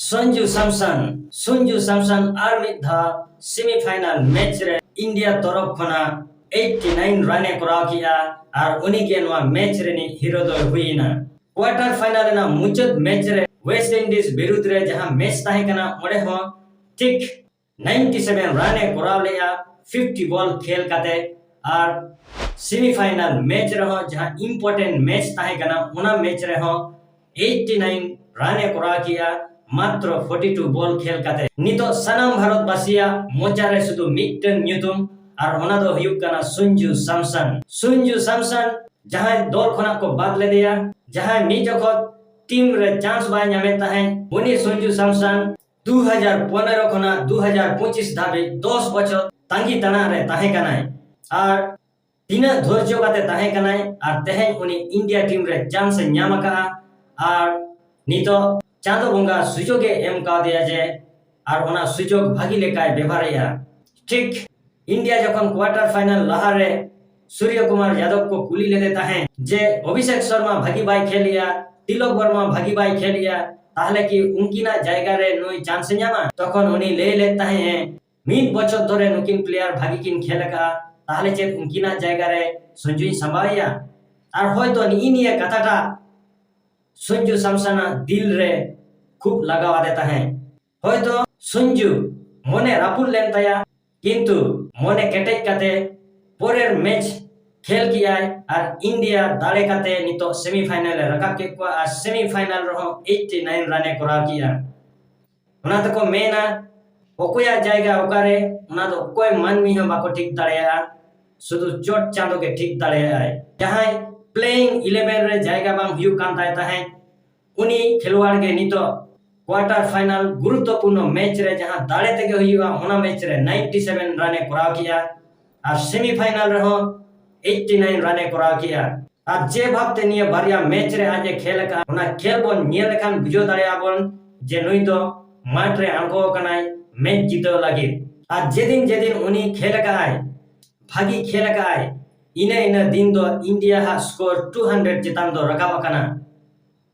संजू सैमसन आर मिधा semifinal match रे इंडिया तरफ खना 89 राने कराव किया और उनी के नवा मैच रे नि हीरो दो हुईना क्वार्टर फाइनल ना मुचाद मैच रे वेस्ट इंडीज विरुद्ध रे जहां मैच ताहे कना ओडे हो ठीक 97 राने कराव लिया 50 बॉल खेल काते और सेमीफाइनल मैच रे हो जहां इंपॉर्टेंट मैच ताहे कना ओना मैच रे हो 89 राने कराव किया मात्र 42 बॉल खेल काते नितो सनाम भारत बासिया मोचारे सुदु मिटन न्यूतुम और ओना दो हुयुक कना संजू सैमसन जहां दल खना को बाद ले दिया जहां नि जखत टीम रे चांस बाय नामे ताहे उनी संजू सैमसन 2015 खना 2025 धाबी 10 बछर तांगी तना रे ताहे कनाय और तीना धैर्य काते ताहे कनाय और तेहे उनी इंडिया टीम रे चांस न्याम का और नितो चांदो बंगा सुजोगे एम का दिया जे और ओना सुजोग भागी लेकाय व्यवहारया ठीक इंडिया जखन क्वार्टर फाइनल लहारे सूर्य कुमार यादव को कुली ले देता है जे अभिषेक शर्मा भागी बाई खेलिया तिलक वर्मा भागी बाई खेलिया ताहले कि उनकिना जायगा रे नुई चांस न्यामा तखन उनी ले लेता है मिड बछर धरे नुकिन प्लेयर भागी किन खेलका ताहले जे उनकिना जायगा रे संजू संभाया और होयतो निये कथाटा संजू सैमसन दिल रे खूब लगावा देता है होयतो संजू मने रापुल लेन ताया किंतु मने केटेज काते पोरेर मैच खेल किया और इंडिया दाड़े काते नितो सेमीफाइनल रकाब के को और सेमीफाइनल रहो 89 राने कराव किया ओना तको मेना ओकोया जायगा ओकारे ओना दो कोई मानमी हम बाको ठीक दाड़ेया सुदु चोट चांदो के ठीक दाड़ेया जहां प्लेइंग 11 रे जायगा बांग हुयु कान ताहे उनी खिलवाड़ के नितो क्वार्टर फाइनल गुरुत्वपूर्ण मैच रे जहां दाड़े तेगे हुआ ओना मैच रे 97 राने कराव किया और सेमीफाइनल रे हो 89 राने कराव किया और जे भाबते निये बारिया मैच रे आजे खेल का ओना खेल बोन निये लेखान बुझो दाड़ेया बोन जे नुई दो माठ रे आंगो कनाय मैच जीतो लागी और जेदिन उनी खेल का आय भागी खेल का आय इने दिन दो इंडिया हा स्कोर 200 चितान दो रकाब कना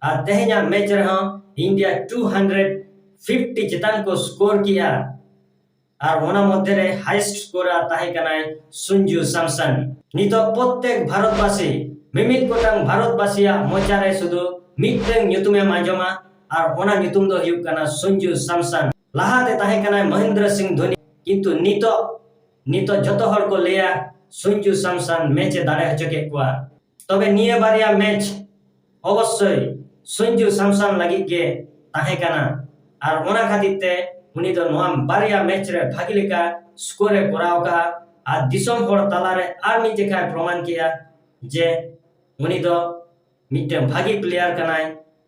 और तेहना मैच रे हो इंडिया 250 चितान को स्कोर किया और ओना मध्य रे हाईएस्ट स्कोरर ताहे कनाय संजू सैमसन नितो प्रत्येक भारतवासी मिमित गोटांग भारतवासिया मोचारे सुदु मिटन न्यूतुमे मांजोमा और ओना न्यूतुम दो हुयुक कना संजू सैमसन लाहाते ताहे कनाय महेंद्र सिंह धोनी किंतु नितो जतो हर को लेया संजू सैमसन मैच दाड़े हचके कोआ तबे निये बारिया मैच अवश्य संजू सैमसन लगी के ताहे कना और ओना खातिरते उनी दो नोआ बारिया मैच रे भागी लेका स्कोर कराव का और दिसम होड़ तलारे आर मी जेखा प्रमाण किया जे उनी दो मिटे भागी प्लेयर कनाय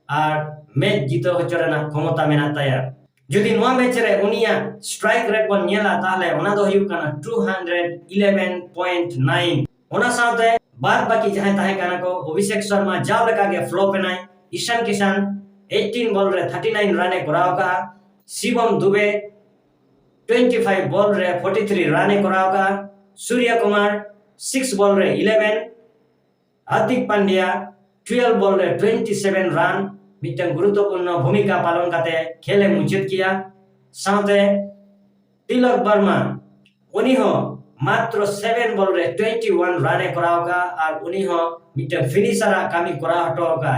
और मैच जीतो हचरेना क्षमता मेना ताया जदि नोआ मैच रे उनिया स्ट्राइक रेट बन नेला ताहले ओना दो हुयुक कना 211.9 ओना साथे बाद बाकी जहां ताहे कना को अभिषेक शर्मा जाव लेका के फ्लॉप एनाय ईशान किशन 18 बॉल रे 39 राने कराव का शिवम दुबे 25 बॉल रे 43 राने कराव का सूर्य कुमार 6 बॉल रे 11 हार्दिक पांड्या 12 बॉल रे 27 रन मिटन गुरुत्वपूर्ण भूमिका पालन करते खेले मुचित किया साथे तिलक वर्मा उनी हो मात्र 7 बॉल रे 21 राने कराव का और उनी हो मिटन फिनिशर कामी करा हटो का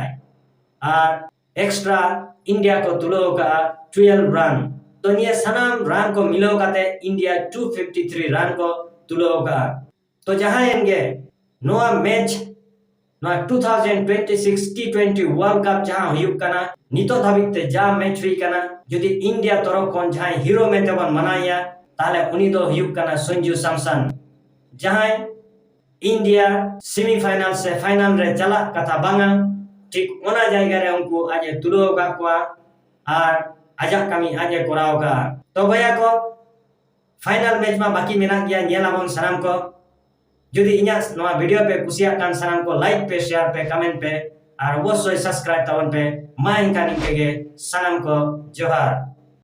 और एक्स्ट्रा इंडिया को तुलो का 12 रन तो ये सनाम रन को मिलो काते इंडिया 253 रन को तुलो का तो जहां एंगे नोआ मैच नोआ 2026 T20 वर्ल्ड कप जहां हुयुक कना नितो धाबिते जा मैच हुई कना जदि इंडिया तरफ कोन जहां हीरो में तबन मनाया ताले उनी दो हुयुक कना संजू सैमसन जहां इंडिया सेमीफाइनल से फाइनल रे चला कथा बांगा ठीक ओना जायगा रे उनको आज तुलो का कोआ और आजा कमी आज कराव का तो भैया को फाइनल मैच में बाकी मेना गया नेलाबन सनाम को जदि इन्या नवा वीडियो पे कुसिया कान सनाम को लाइक पे शेयर पे कमेंट पे और अवश्य सब्सक्राइब तावन पे मा इनका निके सनाम को जोहार।